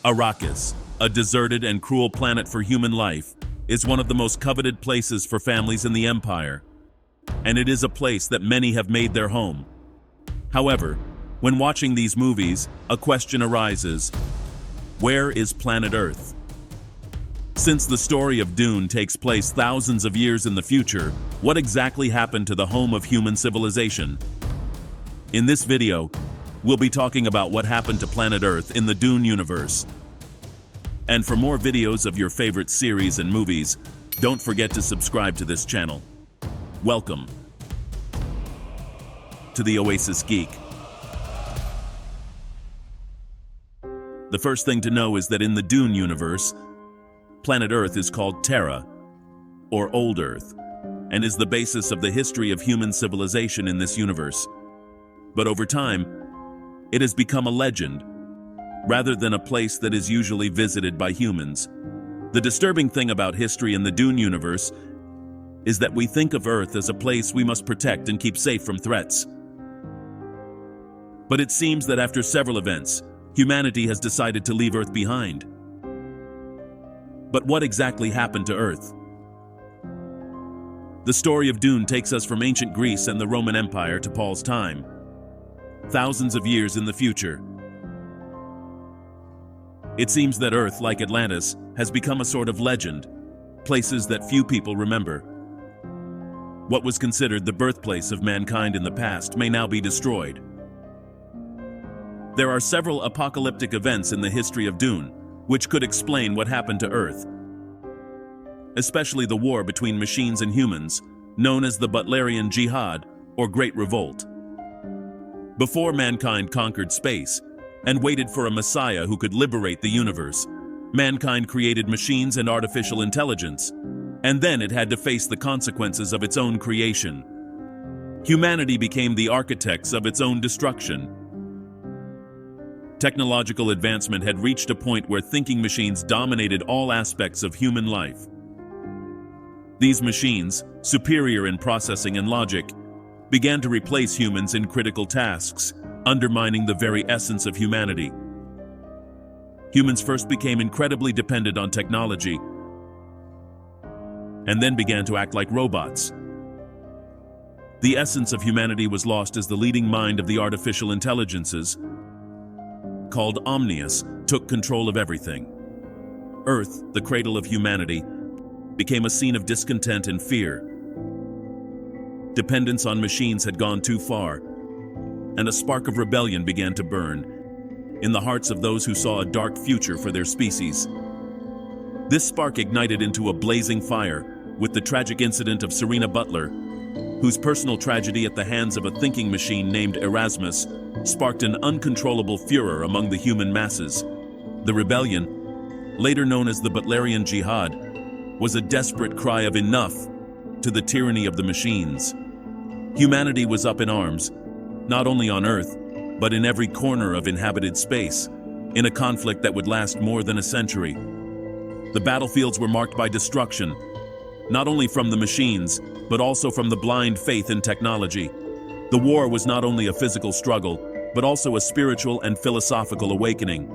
Arrakis, a deserted and cruel planet for human life, is one of the most coveted places for families in the Empire, and it is a place that many have made their home. However, when watching these movies, a question arises: where is planet Earth? Since the story of Dune takes place thousands of years in the future, what exactly happened to the home of human civilization? In this video, we'll be talking about what happened to planet Earth in the Dune universe. And for more videos of your favorite series and movies, don't forget to subscribe to this channel. Welcome to the Oasis Geek. The first thing to know is that in the Dune universe, planet Earth is called Terra, or Old Earth, and is the basis of the history of human civilization in this universe. But over time, it has become a legend, rather than a place that is usually visited by humans. The disturbing thing about history in the Dune universe is that we think of Earth as a place we must protect and keep safe from threats. But it seems that after several events, humanity has decided to leave Earth behind. But what exactly happened to Earth? The story of Dune takes us from ancient Greece and the Roman Empire to Paul's time, thousands of years in the future. It seems that Earth, like Atlantis, has become a sort of legend, places that few people remember. What was considered the birthplace of mankind in the past may now be destroyed. There are several apocalyptic events in the history of Dune, which could explain what happened to Earth, especially the war between machines and humans, known as the Butlerian Jihad, or Great Revolt. Before mankind conquered space and waited for a messiah who could liberate the universe, mankind created machines and artificial intelligence, and then it had to face the consequences of its own creation. Humanity became the architects of its own destruction. Technological advancement had reached a point where thinking machines dominated all aspects of human life. These machines, superior in processing and logic, began to replace humans in critical tasks, undermining the very essence of humanity. Humans first became incredibly dependent on technology, and then began to act like robots. The essence of humanity was lost as the leading mind of the artificial intelligences, called Omnius, took control of everything. Earth, the cradle of humanity, became a scene of discontent and fear. Dependence on machines had gone too far, and a spark of rebellion began to burn in the hearts of those who saw a dark future for their species. This spark ignited into a blazing fire with the tragic incident of Serena Butler, whose personal tragedy at the hands of a thinking machine named Erasmus sparked an uncontrollable furor among the human masses. The rebellion, later known as the Butlerian Jihad, was a desperate cry of enough to the tyranny of the machines. Humanity was up in arms, not only on Earth, but in every corner of inhabited space, in a conflict that would last more than a century. The battlefields were marked by destruction, not only from the machines, but also from the blind faith in technology. The war was not only a physical struggle, but also a spiritual and philosophical awakening.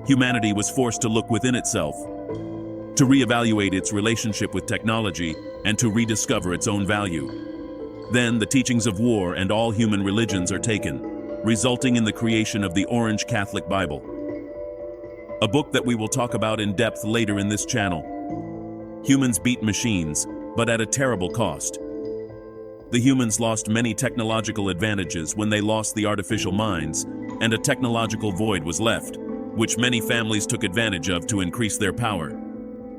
Humanity was forced to look within itself, to reevaluate its relationship with technology, and to rediscover its own value. Then the teachings of war and all human religions are taken, resulting in the creation of the Orange Catholic Bible, a book that we will talk about in depth later in this channel. Humans beat machines, but at a terrible cost. The humans lost many technological advantages when they lost the artificial minds, and a technological void was left, which many families took advantage of to increase their power.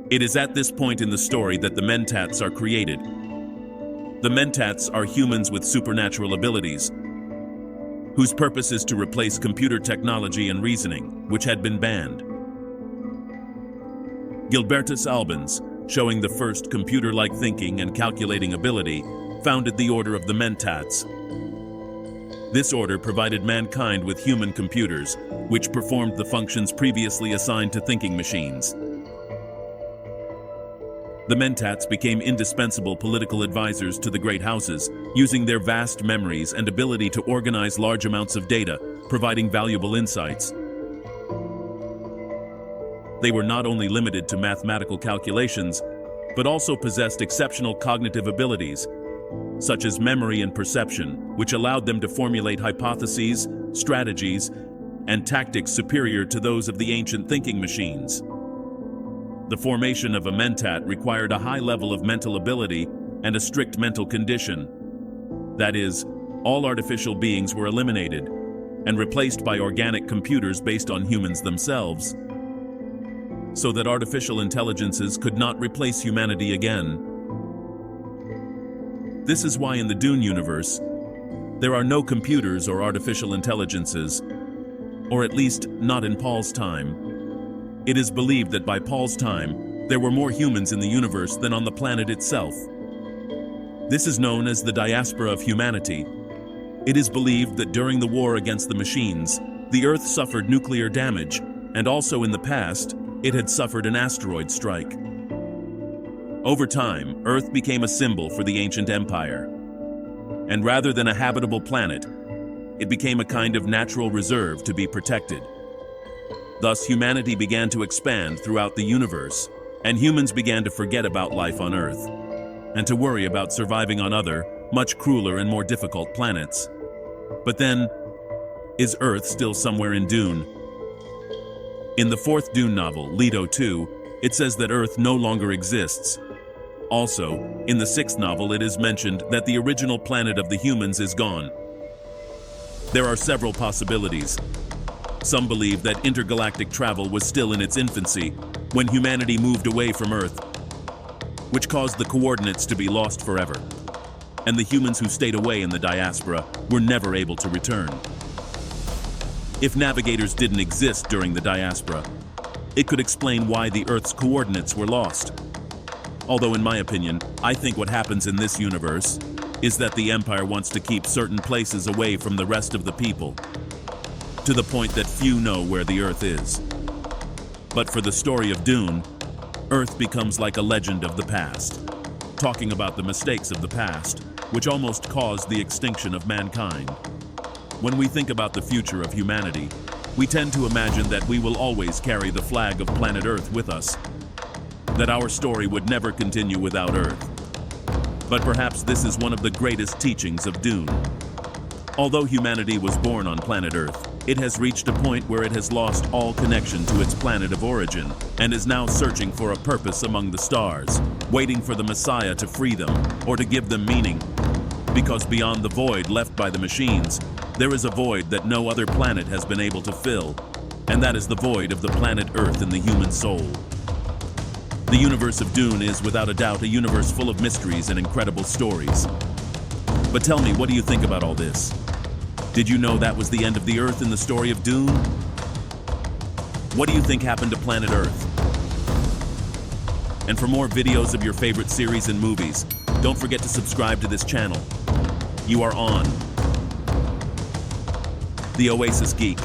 It is at this point in the story that the Mentats are created. The Mentats are humans with supernatural abilities, whose purpose is to replace computer technology and reasoning, which had been banned. Gilbertus Albans, showing the first computer-like thinking and calculating ability, founded the Order of the Mentats. This order provided mankind with human computers, which performed the functions previously assigned to thinking machines. The Mentats became indispensable political advisors to the great houses, using their vast memories and ability to organize large amounts of data, providing valuable insights. They were not only limited to mathematical calculations, but also possessed exceptional cognitive abilities, such as memory and perception, which allowed them to formulate hypotheses, strategies, and tactics superior to those of the ancient thinking machines. The formation of a mentat required a high level of mental ability and a strict mental condition. That is, all artificial beings were eliminated and replaced by organic computers based on humans themselves, so that artificial intelligences could not replace humanity again. This is why in the Dune universe, there are no computers or artificial intelligences, or at least not in Paul's time. It is believed that by Paul's time, there were more humans in the universe than on the planet itself. This is known as the diaspora of humanity. It is believed that during the war against the machines, the Earth suffered nuclear damage, and also in the past, it had suffered an asteroid strike. Over time, Earth became a symbol for the ancient empire. And rather than a habitable planet, it became a kind of natural reserve to be protected. Thus, humanity began to expand throughout the universe, and humans began to forget about life on Earth, and to worry about surviving on other, much crueler and more difficult planets. But then, is Earth still somewhere in Dune? In the fourth Dune novel, Leto II, it says that Earth no longer exists. Also, in the sixth novel, it is mentioned that the original planet of the humans is gone. There are several possibilities. Some believe that intergalactic travel was still in its infancy when humanity moved away from Earth, which caused the coordinates to be lost forever, and the humans who stayed away in the diaspora were never able to return. If navigators didn't exist during the diaspora, it could explain why the Earth's coordinates were lost. Although in my opinion, I think what happens in this universe is that the Empire wants to keep certain places away from the rest of the people, to the point that few know where the Earth is. But for the story of Dune, Earth becomes like a legend of the past, talking about the mistakes of the past, which almost caused the extinction of mankind. When we think about the future of humanity, we tend to imagine that we will always carry the flag of planet Earth with us, that our story would never continue without Earth. But perhaps this is one of the greatest teachings of Dune. Although humanity was born on planet Earth, it has reached a point where it has lost all connection to its planet of origin and is now searching for a purpose among the stars, waiting for the Messiah to free them or to give them meaning. Because beyond the void left by the machines, there is a void that no other planet has been able to fill, and that is the void of the planet Earth in the human soul. The universe of Dune is, without a doubt, a universe full of mysteries and incredible stories. But tell me, what do you think about all this? Did you know that was the end of the Earth in the story of Dune? What do you think happened to planet Earth? And for more videos of your favorite series and movies, don't forget to subscribe to this channel. You are on The Oasis Geek.